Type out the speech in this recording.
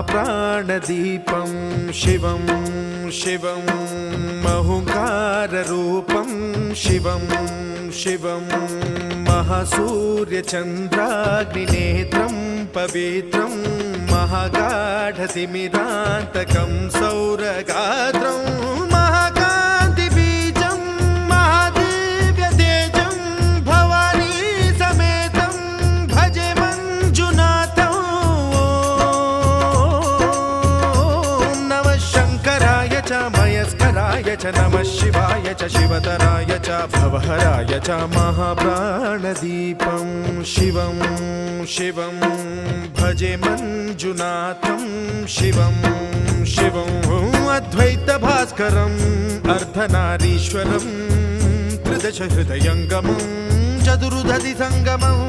महाप्राणदीपं शिवं शिवं महुङ्काररूपं शिवं शिवं महासूर्यचन्द्राग्निनेत्रं पवित्रं महागाढतिमिरान्तकं सौरगात्रं महाकान्तिबीजं महादिव्यतेजं भवानी समेतं भजे मञ्जुनाथं। ॐ नमः शङ्कराय च मयस्कराय च नमः शिवाय च शिवतराय च भवहराय च महाप्राणदीपं शिवं शिवं भजे मञ्जुनाथं शिवं शिवं अद्वैतभास्करम् अर्धनारीश्वरं त्रिदश हृदयङ्गमं चतुर्दधि सङ्गमम्